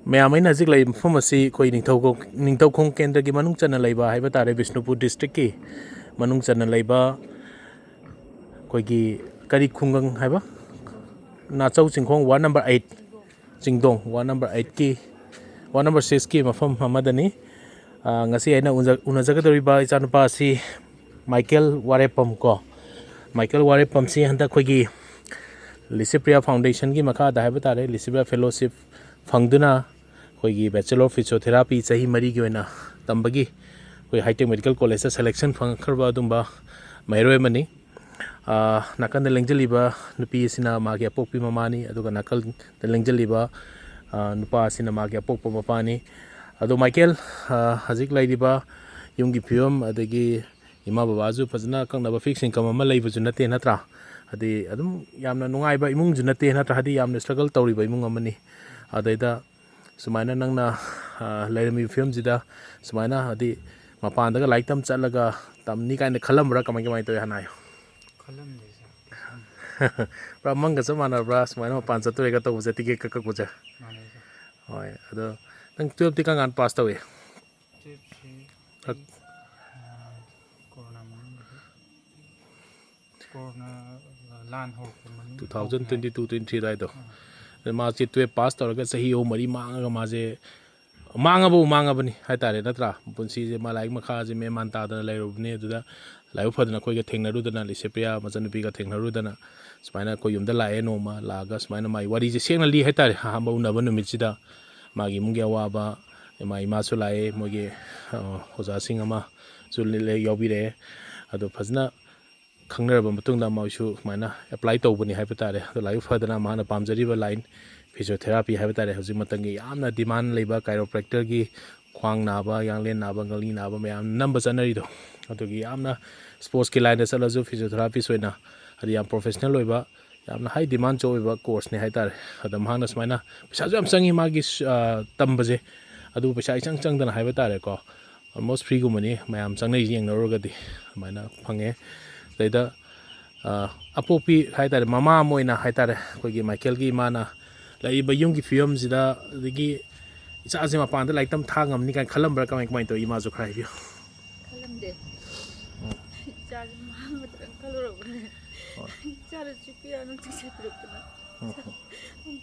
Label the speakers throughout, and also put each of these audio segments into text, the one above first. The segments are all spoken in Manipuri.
Speaker 1: Mayamain Hazik Lay Pharmacy, Koi Ningthoukhong Kendra Manung Channel Laiba, Habatare Vishnupur District, Manung Channel Laiba, Koigi Kari Kungang Haba Nachou Chingdong, 1 number 8, Chingdong, 1 number 8 ki, 1 number 6 ki, Mafam Hamadani, Ngasi Aina Unazagadariba, Chanapa si Michael Warepam ko. Michael Warepam si handak Koigi Licypriya Foundation ki makhada Habatare, Licypriya Fellowship, fangduna. Koigi Bachelor of Physiotherapy chahi mari gi oina tambagi koi high-tech medical college selection fanglakkhraba dumba mairoi mani nakal lengjaliba nupi sina magi apokpi mamani aduga nakal lengjaliba nupa sina magi apokpa mapani adu Michael hazik laidiba yumgi phiom adagi ima babaju fazna kangnaba fixing kamama leibuju nate natra adi adum yamna nungaiba imung ju nate natra hadi yamna struggle tawriba imung amani adaida Sumaina Nangna Lairami film Zida Sumaina Hadi Mapandaga like them Chalaga Tamni kind of Columbra coming to Hanayo. Ramanga Samana Brass, my Panza to Regato was a ticket Kakakuja. The 12 Tikan and passed away. 2022-23 died though. The Mazi to a pastor gets a heo Mari Manga Maze Mangabuni, Hatare, Natra, Punsi, Malay Makazi, Memanta, the Lairaba near to the Lairaba, the Koga Tengarudana, Licypriya, Mazanapiga Tengarudana, Spina Koyum, the Nongma, Lagas, Mina, my what is a signally Hatare, Hambona Michida, Magi Mungia Awaba, my Masulai, Mogi, Hosa Singama, Zulile Yobire, Ado Pazna. Kakngaonaduna matung maushu mana apply to buni habatare the life hadana mana pamjariba line physiotherapy habatare hoji matangi yamna demand leiba chiropractor gi khwang naba yanglen naba ngali naba mayam number sanari do adugi yamna sports ki line salazu physiotherapy soina adi yam professional loiba yamna high demand choiba course ne haitare adam hangna smaina pisa jam sangi magi tambaje adu pisa chang chang dana habatare ko almost free gumani mayam changnai yeng narogadi maina phange Later, Apopi Haitare, Mama Moina Haitare, Kogi Michael Gi Mana, Laiba Yungi Film Zida, the Gi, it's as a panda like them Tangam, Nikan Columbra coming to Imazo cry you.
Speaker 2: Columde. Color over there. Charles Chipiano to separate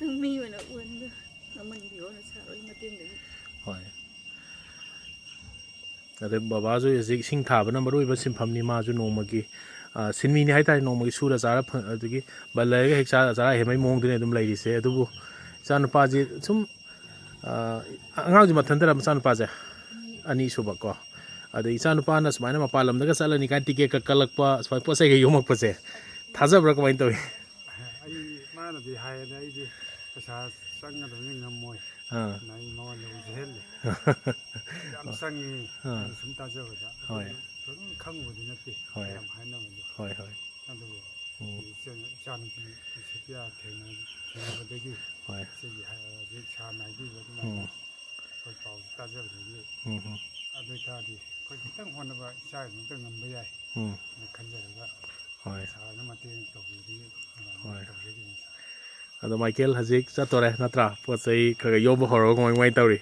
Speaker 2: me when I wonder. No one be honest, how you attending. The Babazo is sing tab number of Simpamni Mazu Nomagi. Sinmini Haita Nomagi Sura Zara, but like Hexara, I have my mong in them ladies, Adubu, San Pazi, some Matanda San Paza, Anisubako. The San Panas, Manama Palam, the Gasalani Kantika Kalakpa, Spapose, Yomapose. Taza broke my toy.
Speaker 3: Man of the higher lady, sang of the Moy. I'm singing some Taza. Come with the Nati. I know. John Sepia came over the gift. China, I give it for Taza. Other tardy. Quite one of our child, the Nambia, the Kandela.
Speaker 1: The Michael Hazik Satore Natra for say Yobo Horo going way Tori.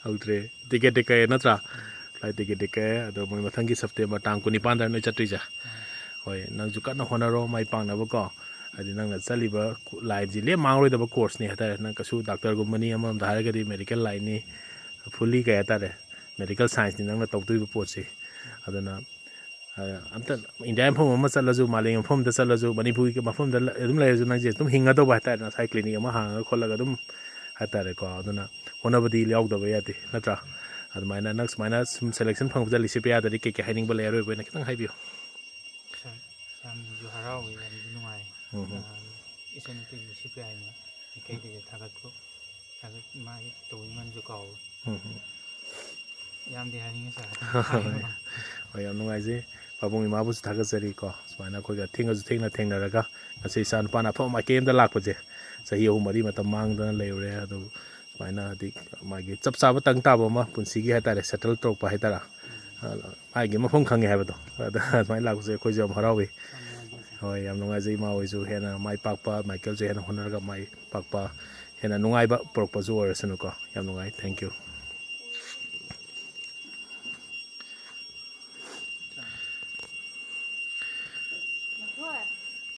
Speaker 1: Outre, ticket decay Natra, like ticket decay, the Matangi September Tankuni Panda no Chatrija. Why, Nanzuka Honoro, my Panaboko. I didn't know that Saliba lied the Mount with a course near Nakasu, Dr. Gumani among the Hargadi medical line, fully Gayatare, medical science in the top 2 reports. I don't know. In the home, Masalazu, Maling, from the Salazu, Manipu, from the Lumlazu, Hingato Bata, cycling, Yamaha, Colagadum, Hatareko, Aduna, one of the Liog the Vayati, Natra, and my next minus some selection from the Licypriya that cake hiding Lairaba when I can have you.
Speaker 4: Some Harawi and Numai. It's anything Licypriya, the cake Tagato, my two women to call. Yam the hanging
Speaker 1: I am no idea. Pabung Mabus Tagaserico, Spina Koga, Tingers Tina Tingraga, and say San Pana for my game the Lakoje. So he Marima among the Lairaba, the Spina, my gets up Sabatang Taboma, Punsi had a settled trope by Hetara. I give a phone can't have it. My luck was a question of Harawi. I am no idea. My papa, my Kelly, and Honoraga, my papa,
Speaker 2: ꯍꯦꯟꯅ ꯅꯨꯡꯉꯥꯏꯕ ꯄꯨꯔꯛꯄꯁꯨ ꯑꯣꯏꯔꯁꯅꯨꯀꯣ ꯌꯥꯝ ꯅꯨꯡꯉꯥꯏ ꯊꯦꯡꯛ ꯌꯨ